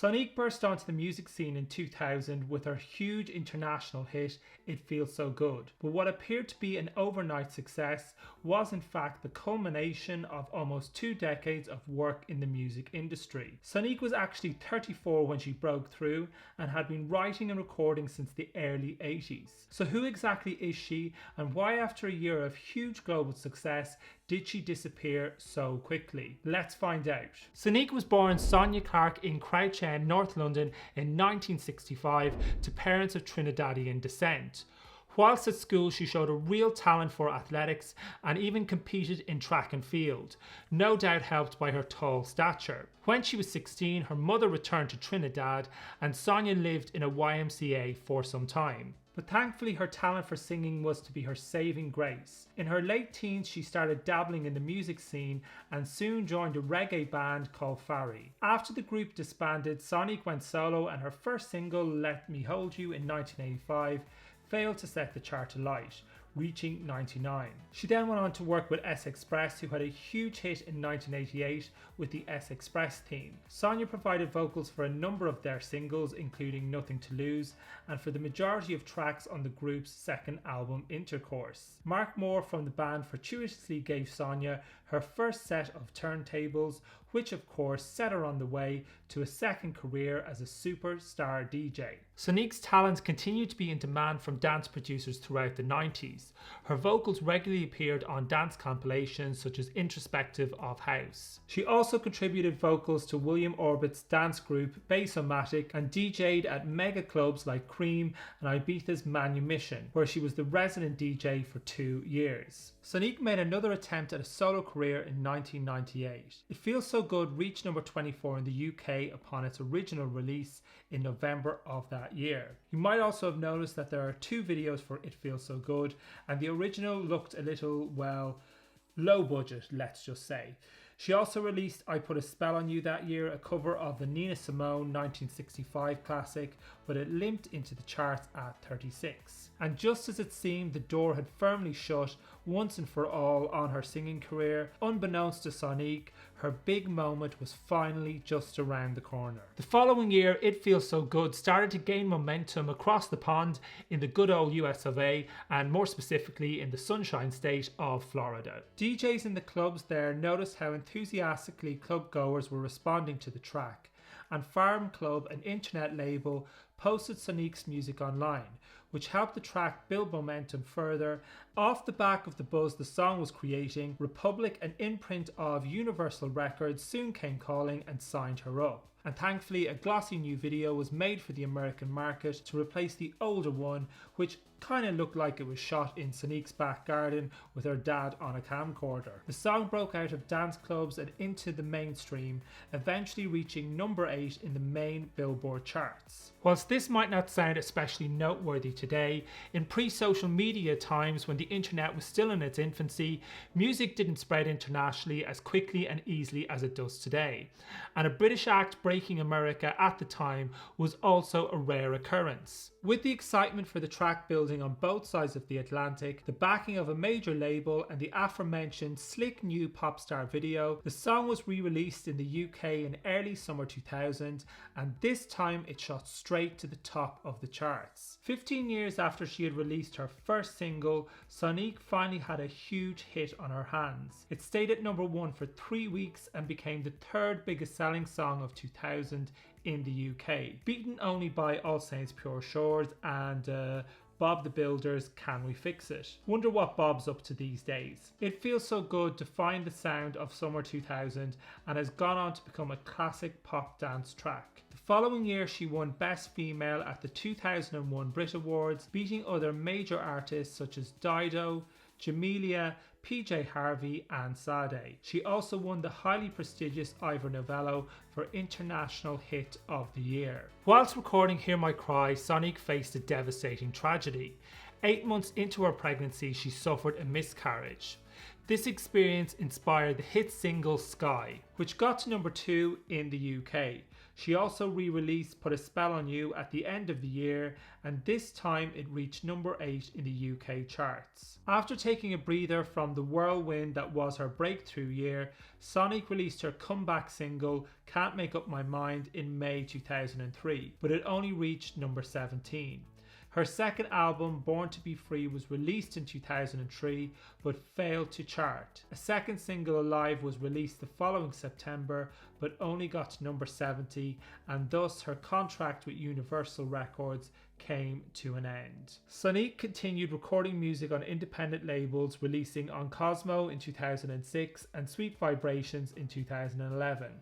Sonique burst onto the music scene in 2000 with her huge international hit, It Feels So Good. But what appeared to be an overnight success was in fact the culmination of almost 2 decades of work in the music industry. Sonique was actually 34 when she broke through and had been writing and recording since the early 80s. So who exactly is she, and why after a year of huge global success did she disappear so quickly? Let's find out. Sonique was born Sonia Clark in Crouch End, North London in 1965 to parents of Trinidadian descent. Whilst at school, she showed a real talent for athletics and even competed in track and field, no doubt helped by her tall stature. When she was 16, her mother returned to Trinidad and Sonia lived in a YMCA for some time. But thankfully her talent for singing was to be her saving grace. In her late teens she started dabbling in the music scene and soon joined a reggae band called Fari. After the group disbanded, Sonique went solo and her first single, Let Me Hold You in 1985, failed to set the chart alight, reaching 99. She then went on to work with S Express, who had a huge hit in 1988 with the S Express theme. Sonia provided vocals for a number of their singles, including Nothing to Lose, and for the majority of tracks on the group's second album, Intercourse. Mark Moore from the band fortuitously gave Sonia her first set of turntables, which of course set her on the way to a second career as a superstar DJ. Sonique's talents continued to be in demand from dance producers throughout the 90s. Her vocals regularly appeared on dance compilations such as Introspective of House. She also contributed vocals to William Orbit's dance group Bass-O-Matic and DJ'd at mega clubs like Cream and Ibiza's Manumission, where she was the resident DJ for 2 years. Sonique made another attempt at a solo career in 1998. It Feels So Good reached number 24 in the UK upon its original release in November of that year. You might also have noticed that there are 2 videos for It Feels So Good, and the original looked a little, well, low budget, let's just say. She also released I Put a Spell on You that year, a cover of the Nina Simone 1965 classic, but it limped into the charts at 36. And just as it seemed the door had firmly shut once and for all on her singing career, unbeknownst to Sonique, her big moment was finally just around the corner. The following year, It Feels So Good started to gain momentum across the pond in the good old US of A, and more specifically in the Sunshine State of Florida. DJs in the clubs there noticed how enthusiastically club goers were responding to the track, and Farm Club, an internet label, posted Sonique's music online, which helped the track build momentum further. Off the back of the buzz the song was creating, Republic, an imprint of Universal Records, soon came calling and signed her up. And thankfully a glossy new video was made for the American market to replace the older one, which kind of looked like it was shot in Sonique's back garden with her dad on a camcorder. The song broke out of dance clubs and into the mainstream, eventually reaching number 8 in the main Billboard charts. Whilst this might not sound especially noteworthy today, in pre-social media times when the internet was still in its infancy, music didn't spread internationally as quickly and easily as it does today. And a British act breaking America at the time was also a rare occurrence. With the excitement for the track building on both sides of the Atlantic, the backing of a major label and the aforementioned slick new pop star video, the song was re-released in the UK in early summer 2000, and this time it shot straight to the top of the charts. 15 years after she had released her first single, Sonique finally had a huge hit on her hands. It stayed at number 1 for 3 weeks and became the 3rd biggest selling song of 2000 in the UK, beaten only by All Saints Pure Shores and Bob the Builder's Can We Fix It? Wonder what Bob's up to these days. It Feels So Good defined the sound of summer 2000 and has gone on to become a classic pop dance track. The following year she won Best Female at the 2001 Brit Awards, beating other major artists such as Dido, Jamelia, PJ Harvey and Sade. She also won the highly prestigious Ivor Novello for International Hit of the Year. Whilst recording Hear My Cry, Sonique faced a devastating tragedy. 8 months into her pregnancy, she suffered a miscarriage. This experience inspired the hit single Sky, which got to number 2 in the UK. She also re-released Put a Spell on You at the end of the year, and this time it reached number 8 in the UK charts. After taking a breather from the whirlwind that was her breakthrough year, Sonique released her comeback single Can't Make Up My Mind in May 2003, but it only reached number 17. Her second album, Born to Be Free, was released in 2003 but failed to chart. A second single, Alive, was released the following September but only got to number 70, and thus her contract with Universal Records came to an end. Sonique continued recording music on independent labels, releasing On Cosmo in 2006 and Sweet Vibrations in 2011,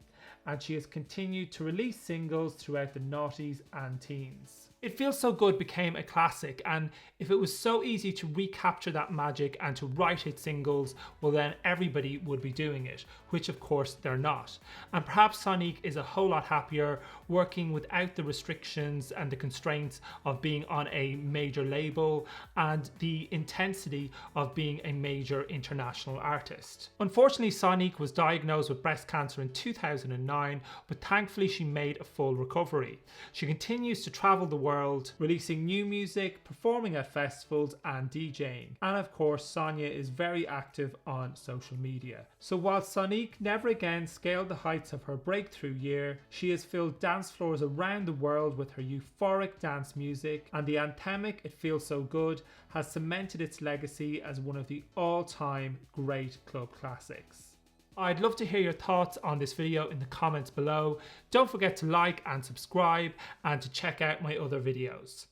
and she has continued to release singles throughout the noughties and teens. It Feels So Good became a classic, and if it was so easy to recapture that magic and to write hit singles, well then everybody would be doing it, which of course they're not. And perhaps Sonique is a whole lot happier working without the restrictions and the constraints of being on a major label and the intensity of being a major international artist. Unfortunately, Sonique was diagnosed with breast cancer in 2009, but thankfully she made a full recovery. She continues to travel the world, releasing new music, performing at festivals and DJing. And of course, Sonia is very active on social media. So while Sonique never again scaled the heights of her breakthrough year, she has filled dance floors around the world with her euphoric dance music, and the anthemic It Feels So Good has cemented its legacy as one of the all-time great club classics. I'd love to hear your thoughts on this video in the comments below. Don't forget to like and subscribe and to check out my other videos.